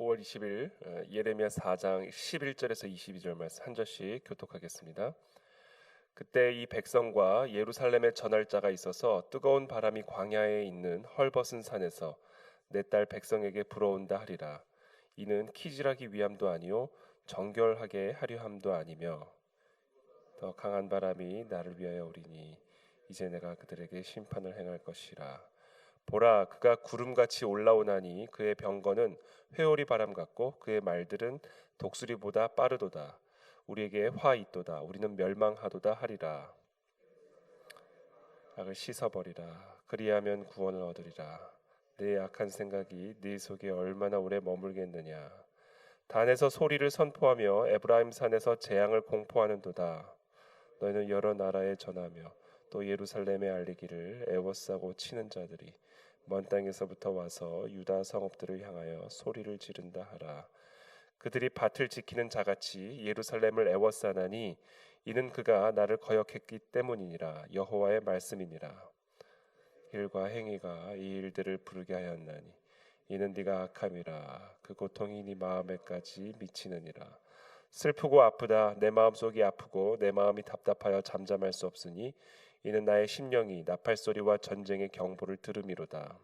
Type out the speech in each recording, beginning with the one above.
5월 20일 예레미야 4장 11절에서 22절 말씀 한 절씩 교독하겠습니다. 그때 이 백성과 예루살렘에 전할 자가 있어서 뜨거운 바람이 광야에 있는 헐벗은 산에서 내 딸 백성에게 불어온다 하리라. 이는 키질하기 위함도 아니요 정결하게 하려 함도 아니며 더 강한 바람이 나를 위하여 오리니 이제 내가 그들에게 심판을 행할 것이라. 보라, 그가 구름같이 올라오나니 그의 병거는 회오리 바람 같고 그의 말들은 독수리보다 빠르도다. 우리에게 화 있도다. 우리는 멸망하도다 하리라. 악을 씻어버리라. 그리하면 구원을 얻으리라. 내 악한 생각이 네 속에 얼마나 오래 머물겠느냐. 단에서 소리를 선포하며 에브라임 산에서 재앙을 공포하는도다. 너희는 여러 나라에 전하며 또 예루살렘에 알리기를 애워싸고 치는 자들이 먼 땅에서부터 와서 유다 성읍들을 향하여 소리를 지른다 하라. 그들이 밭을 지키는 자같이 예루살렘을 애워싸나니 이는 그가 나를 거역했기 때문이니라. 여호와의 말씀이니라. 일과 행위가 이 일들을 부르게 하였나니 이는 네가 악함이라. 그 고통이 네 마음에까지 미치느니라. 슬프고 아프다. 내 마음속이 아프고 내 마음이 답답하여 잠잠할 수 없으니 이는 나의 심령이 나팔소리와 전쟁의 경보를 들음이로다.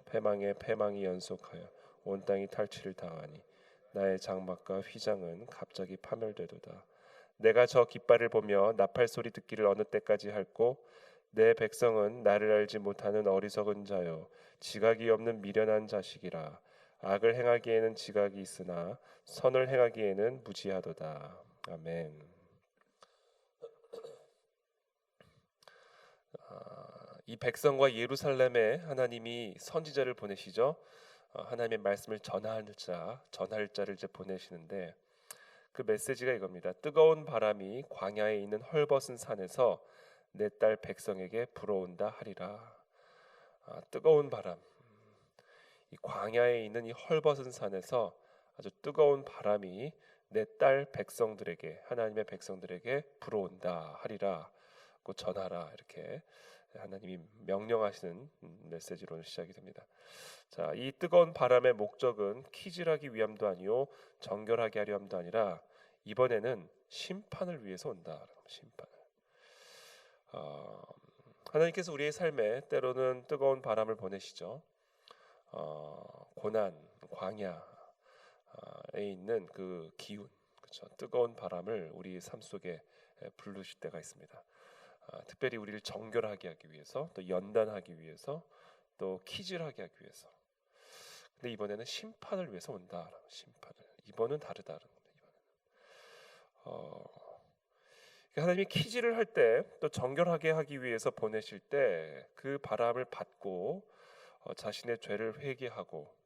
패망에 패망이 연속하여 온 땅이 탈취를 당하니 나의 장막과 휘장은 갑자기 파멸되도다. 내가 저 깃발을 보며 나팔소리 듣기를 어느 때까지 할꼬. 내 백성은 나를 알지 못하는 어리석은 자요 지각이 없는 미련한 자식이라. 악을 행하기에는 지각이 있으나 선을 행하기에는 무지하도다. 아멘. 이 백성과 예루살렘에 하나님이 선지자를 보내시죠. 하나님의 말씀을 전할 자를 이제 보내시는데 그 메시지가 이겁니다. 뜨거운 바람이 광야에 있는 헐벗은 산에서 내 딸 백성에게 불어온다 하리라. 뜨거운 바람. 이 광야에 있는 이 헐벗은 산에서 아주 뜨거운 바람이 내 딸 백성들에게, 하나님의 백성들에게 불어온다 하리라. 고 전하라. 이렇게 하나님이 명령하시는 메시지로 시작이 됩니다. 자, 이 뜨거운 바람의 목적은 키질하기 위함도 아니요 정결하게 하려 함도 아니라 이번에는 심판을 위해서 온다. 심판을. 하나님께서 우리의 삶에 때로는 뜨거운 바람을 보내시죠. 고난, 광야에 있는 그 기운, 그렇죠? 뜨거운 바람을 우리 삶 속에 부르실 때가 있습니다. 특별히 우리를 정결하게 하기 위해서, 또 연단하기 위해서, 또 키질하게 하기 위해서. 근데 이번에는 심판을 위해서 온다. 심판을. 이번은 다르다. 하나님이 키질을 할 때, 또 정결하게 하기 위해서 보내실 때 그 바람을 받고 자신의 죄를 회개하고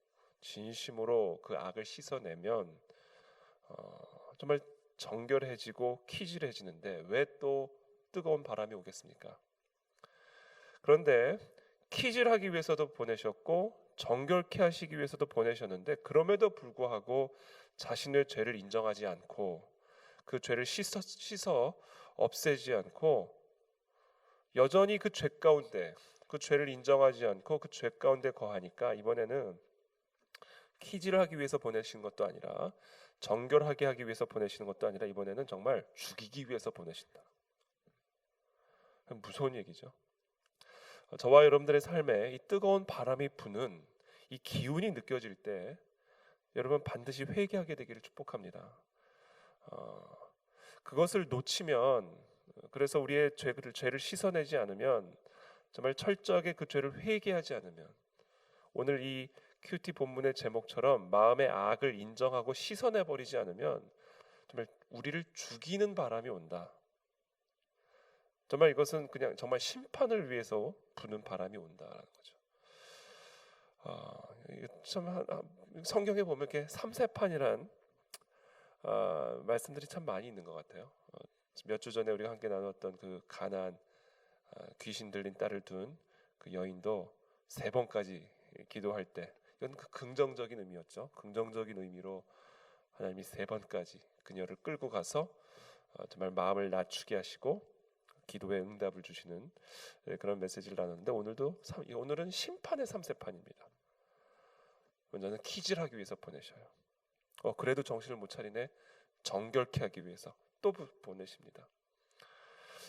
진심으로 그 악을 씻어내면 정말 정결해지고 키질해지는데 왜 또 뜨거운 바람이 오겠습니까? 그런데 키질하기 위해서도 보내셨고 정결케 하시기 위해서도 보내셨는데 그럼에도 불구하고 자신의 죄를 인정하지 않고 그 죄를 씻어 없애지 않고 여전히 그 죄 가운데, 그 죄를 인정하지 않고 그 죄 가운데 거하니까 이번에는 키질을 하기 위해서 보내신 것도 아니라 정결하게 하기 위해서 보내시는 것도 아니라 이번에는 정말 죽이기 위해서 보내신다. 무서운 얘기죠. 저와 여러분들의 삶에 이 뜨거운 바람이 부는 이 기운이 느껴질 때 여러분 반드시 회개하게 되기를 축복합니다. 그것을 놓치면, 그래서 우리의 죄를 씻어내지 않으면, 정말 철저하게 그 죄를 회개하지 않으면, 오늘 이 큐티 본문의 제목처럼 마음의 악을 인정하고 씻어내버리지 않으면 정말 우리를 죽이는 바람이 온다. 정말 이것은 그냥 정말 심판을 위해서 부는 바람이 온다라는 거죠. 참 성경에 보면 이렇게 삼세판이란 말씀들이 참 많이 있는 것 같아요. 몇 주 전에 우리가 함께 나눴던 그 가나안 귀신 들린 딸을 둔 그 여인도 3번까지 기도할 때, 이건 그 긍정적인 의미였죠. 긍정적인 의미로 하나님이 3번까지 그녀를 끌고 가서 정말 마음을 낮추게 하시고 기도의 응답을 주시는 그런 메시지를 나눴는데 오늘은 심판의 3세판입니다. 먼저는 키질하기 위해서 보내셔요. 그래도 정신을 못 차리네. 정결케 하기 위해서 또 보내십니다.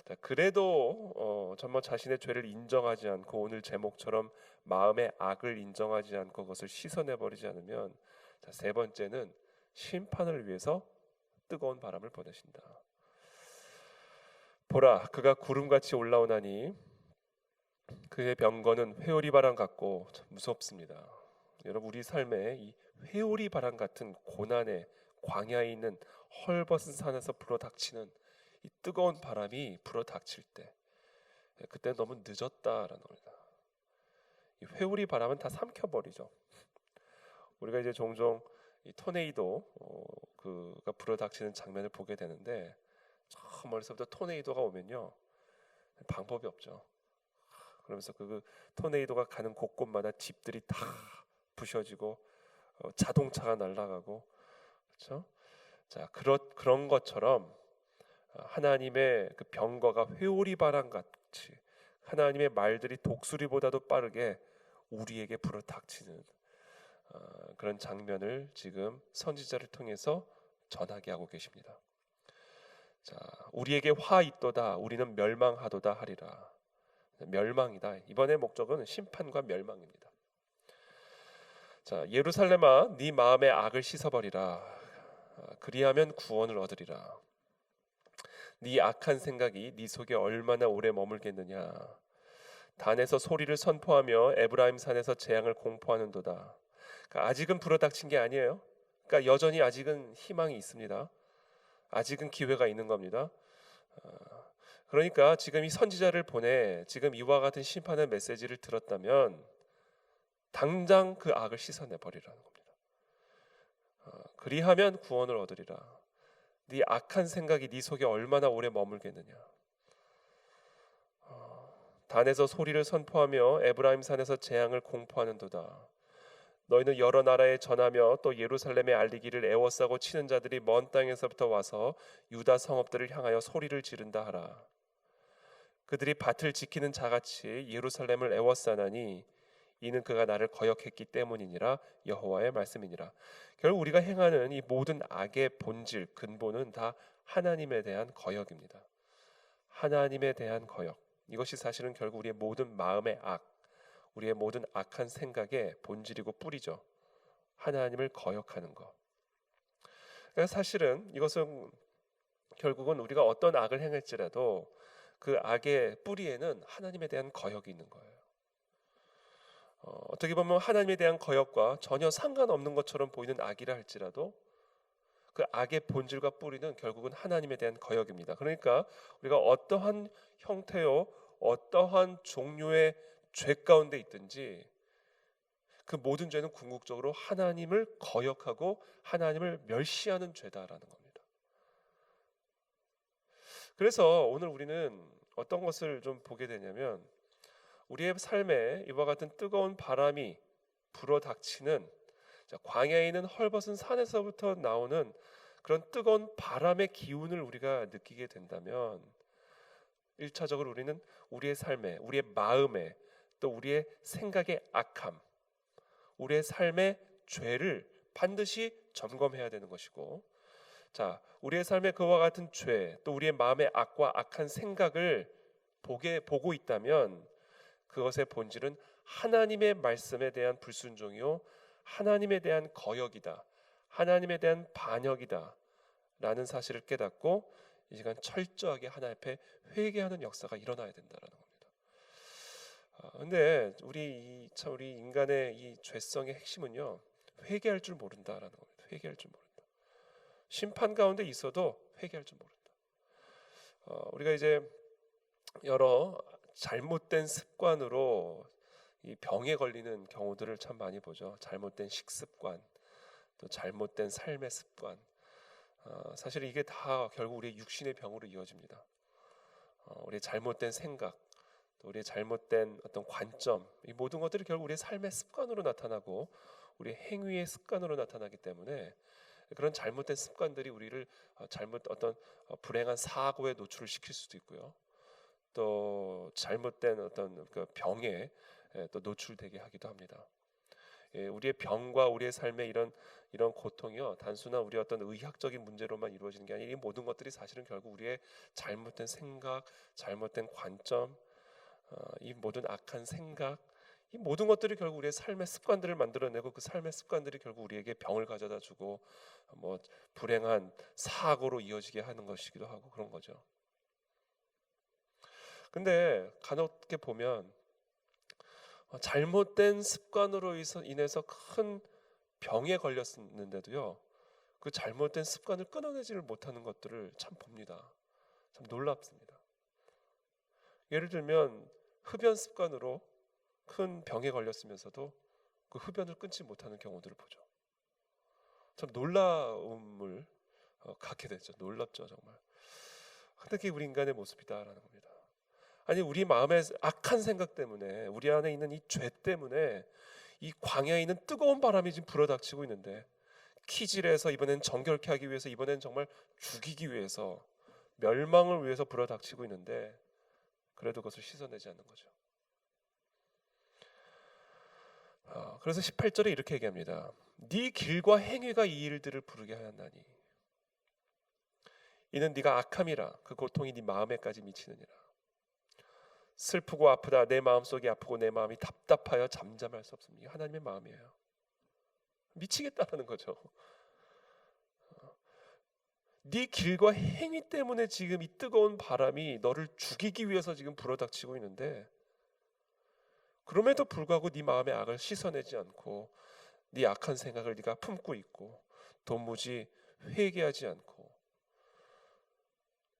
자, 그래도 정말 자신의 죄를 인정하지 않고 오늘 제목처럼 마음의 악을 인정하지 않고 그것을 씻어내 버리지 않으면, 자, 세 번째는 심판을 위해서 뜨거운 바람을 보내신다. 보라, 그가 구름같이 올라오나니 그의 병거는 회오리 바람 같고 참 무섭습니다. 여러분, 우리 삶에 이 회오리 바람 같은 고난의 광야에 있는 헐벗은 산에서 불어닥치는 이 뜨거운 바람이 불어닥칠 때, 그때 너무 늦었다라는 겁니다. 이 회오리 바람은 다 삼켜버리죠. 우리가 이제 종종 이 토네이도 그가 불어닥치는 장면을 보게 되는데, 저 멀리서부터 토네이도가 오면요, 방법이 없죠. 그러면서 그 토네이도가 가는 곳곳마다 집들이 다 부셔지고 자동차가 날아가고, 그렇죠? 자, 그런 것처럼 하나님의 그 병거가 회오리 바람 같이 하나님의 말들이 독수리보다도 빠르게 우리에게 불어닥치는 그런 장면을 지금 선지자를 통해서 전하게 하고 계십니다. 자, 우리에게 화 있도다, 우리는 멸망하도다 하리라. 멸망이다. 이번의 목적은 심판과 멸망입니다. 자, 예루살렘아, 네 마음의 악을 씻어버리라. 그리하면 구원을 얻으리라. 네 악한 생각이 네 속에 얼마나 오래 머물겠느냐. 단에서 소리를 선포하며 에브라임 산에서 재앙을 공포하는도다. 그러니까 아직은 불어닥친 게 아니에요. 그러니까 여전히 아직은 희망이 있습니다. 아직은 기회가 있는 겁니다. 그러니까 지금 이 선지자를 보내 지금 이와 같은 심판의 메시지를 들었다면 당장 그 악을 씻어내 버리라는 겁니다. 그리하면 구원을 얻으리라. 네 악한 생각이 네 속에 얼마나 오래 머물겠느냐. 단에서 소리를 선포하며 에브라임 산에서 재앙을 공포하는도다. 너희는 여러 나라에 전하며 또 예루살렘에 알리기를 애워싸고 치는 자들이 먼 땅에서부터 와서 유다 성읍들을 향하여 소리를 지른다 하라. 그들이 밭을 지키는 자같이 예루살렘을 애워싸나니 이는 그가 나를 거역했기 때문이니라. 여호와의 말씀이니라. 결국 우리가 행하는 이 모든 악의 본질, 근본은 다 하나님에 대한 거역입니다. 하나님에 대한 거역. 이것이 사실은 결국 우리의 모든 마음의 악, 우리의 모든 악한 생각의 본질이고 뿌리죠. 하나님을 거역하는 것. 그러니까 사실은 이것은 결국은 우리가 어떤 악을 행할지라도 그 악의 뿌리에는 하나님에 대한 거역이 있는 거예요. 어떻게 보면 하나님에 대한 거역과 전혀 상관없는 것처럼 보이는 악이라 할지라도 그 악의 본질과 뿌리는 결국은 하나님에 대한 거역입니다. 그러니까 우리가 어떠한 형태요, 어떠한 종류의 죄 가운데 있든지 그 모든 죄는 궁극적으로 하나님을 거역하고 하나님을 멸시하는 죄다라는 겁니다. 그래서 오늘 우리는 어떤 것을 좀 보게 되냐면, 우리의 삶에 이와 같은 뜨거운 바람이 불어닥치는, 광야에 있는 헐벗은 산에서부터 나오는 그런 뜨거운 바람의 기운을 우리가 느끼게 된다면, 1차적으로 우리는 우리의 삶에, 우리의 마음에, 또 우리의 생각의 악함, 우리의 삶의 죄를 반드시 점검해야 되는 것이고, 자, 우리의 삶에 그와 같은 죄, 또 우리의 마음의 악과 악한 생각을 보고 있다면 그것의 본질은 하나님의 말씀에 대한 불순종이요, 하나님에 대한 거역이다, 하나님에 대한 반역이다 라는 사실을 깨닫고 이 시간 철저하게 하나님 앞에 회개하는 역사가 일어나야 된다라는 겁니다. 근데 우리 인간의 이 죄성의 핵심은요, 회개할 줄 모른다라는 겁니다. 회개할 줄 모른다. 심판 가운데 있어도 회개할 줄 모른다. 우리가 이제 여러 잘못된 습관으로 이 병에 걸리는 경우들을 참 많이 보죠. 잘못된 식습관, 또 잘못된 삶의 습관. 사실 이게 다 결국 우리의 육신의 병으로 이어집니다. 우리의 잘못된 생각, 또 우리의 잘못된 어떤 관점, 이 모든 것들이 결국 우리의 삶의 습관으로 나타나고 우리의 행위의 습관으로 나타나기 때문에 그런 잘못된 습관들이 우리를 어떤 불행한 사고에 노출을 시킬 수도 있고요. 또 잘못된 어떤 그 병에 또 노출되게 하기도 합니다. 우리의 병과 우리의 삶의 이런 이런 고통이요, 단순한 우리 어떤 의학적인 문제로만 이루어지는 게 아니라 이 모든 것들이 사실은 결국 우리의 잘못된 생각, 잘못된 관점, 이 모든 악한 생각, 이 모든 것들이 결국 우리의 삶의 습관들을 만들어내고 그 삶의 습관들이 결국 우리에게 병을 가져다주고 뭐 불행한 사고로 이어지게 하는 것이기도 하고 그런 거죠. 근데 간혹게 보면 잘못된 습관으로 인해서 큰 병에 걸렸는데도요, 그 잘못된 습관을 끊어내지를 못하는 것들을 참 봅니다. 참 놀랍습니다. 예를 들면 흡연 습관으로 큰 병에 걸렸으면서도 그 흡연을 끊지 못하는 경우들을 보죠. 참 놀라움을 갖게 되죠. 놀랍죠, 정말. 근데 그게 우리 인간의 모습이다라는 겁니다. 아니, 우리 마음의 악한 생각 때문에, 우리 안에 있는 이 죄 때문에 이 광야에 있는 뜨거운 바람이 지금 불어닥치고 있는데, 키질해서 이번엔 정결케 하기 위해서, 이번엔 정말 죽이기 위해서, 멸망을 위해서 불어닥치고 있는데, 그래도 그것을 씻어내지 않는 거죠. 그래서 18절에 이렇게 얘기합니다. 네 길과 행위가 이 일들을 부르게 하였나니 이는 네가 악함이라 그 고통이 네 마음에까지 미치느니라. 슬프고 아프다. 내 마음속이 아프고 내 마음이 답답하여 잠잠할 수 없습니다. 이게 하나님의 마음이에요. 미치겠다라는 거죠. 네 길과 행위 때문에 지금 이 뜨거운 바람이 너를 죽이기 위해서 지금 불어닥치고 있는데, 그럼에도 불구하고 네 마음의 악을 씻어내지 않고 네 악한 생각을 네가 품고 있고 도무지 회개하지 않고,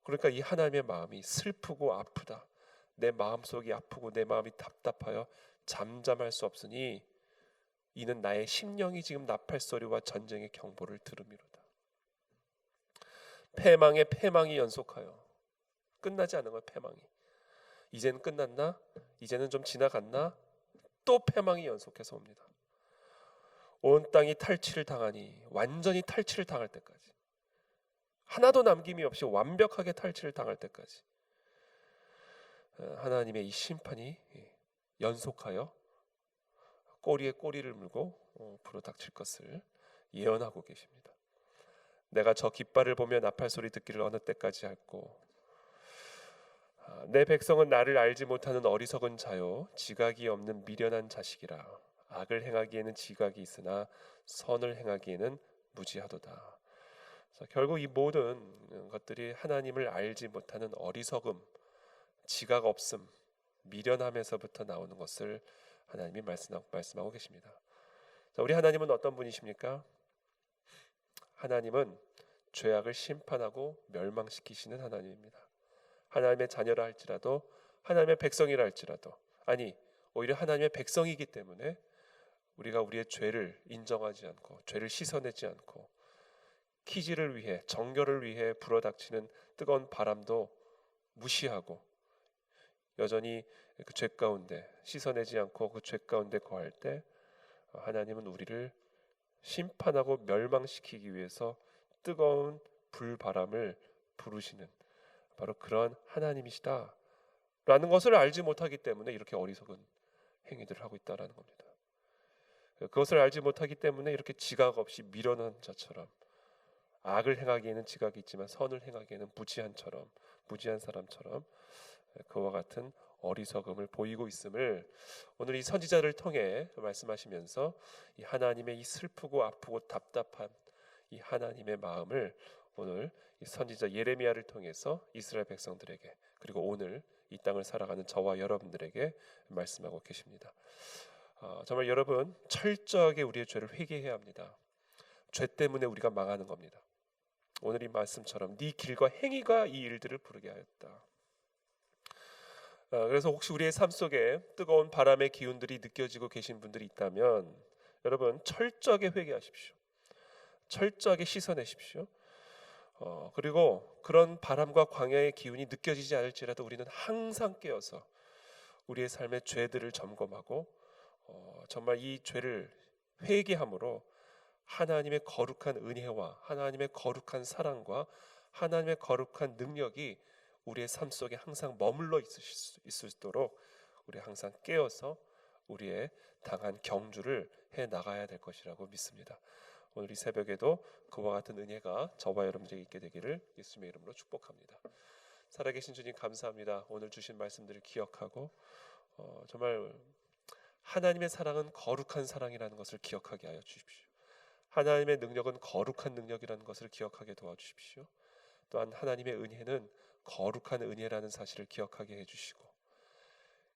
그러니까 이 하나님의 마음이 슬프고 아프다. 내 마음속이 아프고 내 마음이 답답하여 잠잠할 수 없으니 이는 나의 심령이 지금 나팔소리와 전쟁의 경보를 들음이로다. 패망에 패망이 연속하여 끝나지 않은 거야. 패망이 이제는 끝났나? 이제는 좀 지나갔나? 또 패망이 연속해서 옵니다. 온 땅이 탈취를 당하니, 완전히 탈취를 당할 때까지, 하나도 남김이 없이 완벽하게 탈취를 당할 때까지 하나님의 이 심판이 연속하여 꼬리에 꼬리를 물고 불어닥칠 것을 예언하고 계십니다. 내가 저 깃발을 보며 나팔 소리 듣기를 어느 때까지 할꼬. 내 백성은 나를 알지 못하는 어리석은 자요 지각이 없는 미련한 자식이라. 악을 행하기에는 지각이 있으나 선을 행하기에는 무지하도다. 결국 이 모든 것들이 하나님을 알지 못하는 어리석음, 지각 없음, 미련함에서부터 나오는 것을 하나님이 말씀하고 계십니다. 우리 하나님은 어떤 분이십니까? 하나님은 죄악을 심판하고 멸망시키시는 하나님입니다. 하나님의 자녀라 할지라도, 하나님의 백성이라 할지라도, 아니 오히려 하나님의 백성이기 때문에 우리가 우리의 죄를 인정하지 않고 죄를 씻어내지 않고 키질을 위해, 정결을 위해 불어닥치는 뜨거운 바람도 무시하고 여전히 그 죄 가운데 씻어내지 않고 그 죄 가운데 거할 때 하나님은 우리를 심판하고 멸망시키기 위해서 뜨거운 불바람을 부르시는 바로 그런 하나님이시다 라는 것을 알지 못하기 때문에 이렇게 어리석은 행위들을 하고 있다는 겁니다. 그것을 알지 못하기 때문에 이렇게 지각 없이 미련한 자처럼, 악을 행하기에는 지각이 있지만 선을 행하기에는 무지한 사람처럼 그와 같은 어리석음을 보이고 있음을 오늘 이 선지자를 통해 말씀하시면서 이 하나님의 이 슬프고 아프고 답답한 이 하나님의 마음을 오늘 이 선지자 예레미야를 통해서 이스라엘 백성들에게, 그리고 오늘 이 땅을 살아가는 저와 여러분들에게 말씀하고 계십니다. 정말 여러분, 철저하게 우리의 죄를 회개해야 합니다. 죄 때문에 우리가 망하는 겁니다. 오늘 이 말씀처럼 네 길과 행위가 이 일들을 부르게 하였다. 그래서 혹시 우리의 삶 속에 뜨거운 바람의 기운들이 느껴지고 계신 분들이 있다면 여러분, 철저하게 회개하십시오. 철저하게 씻어내십시오. 그리고 그런 바람과 광야의 기운이 느껴지지 않을지라도 우리는 항상 깨어서 우리의 삶의 죄들을 점검하고 정말 이 죄를 회개함으로 하나님의 거룩한 은혜와 하나님의 거룩한 사랑과 하나님의 거룩한 능력이 우리의 삶 속에 항상 머물러 있을 수 있도록 우리 항상 깨어서 우리의 당한 경주를 해 나가야 될 것이라고 믿습니다. 오늘 이 새벽에도 그와 같은 은혜가 저와 여러분에게 있게 되기를 예수님의 이름으로 축복합니다. 살아계신 주님 감사합니다. 오늘 주신 말씀들을 기억하고 정말 하나님의 사랑은 거룩한 사랑이라는 것을 기억하게 하여 주십시오. 하나님의 능력은 거룩한 능력이라는 것을 기억하게 도와주십시오. 또한 하나님의 은혜는 거룩한 은혜라는 사실을 기억하게 해주시고,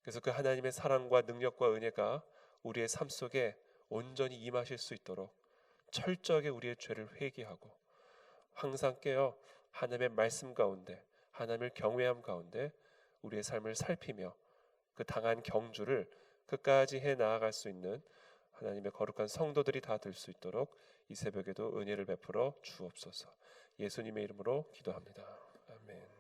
그래서 그 하나님의 사랑과 능력과 은혜가 우리의 삶 속에 온전히 임하실 수 있도록 철저하게 우리의 죄를 회개하고 항상 깨어 하나님의 말씀 가운데, 하나님을 경외함 가운데 우리의 삶을 살피며 그 당한 경주를 끝까지 해 나아갈 수 있는 하나님의 거룩한 성도들이 다 될 수 있도록 이 새벽에도 은혜를 베풀어 주옵소서. 예수님의 이름으로 기도합니다. 아멘.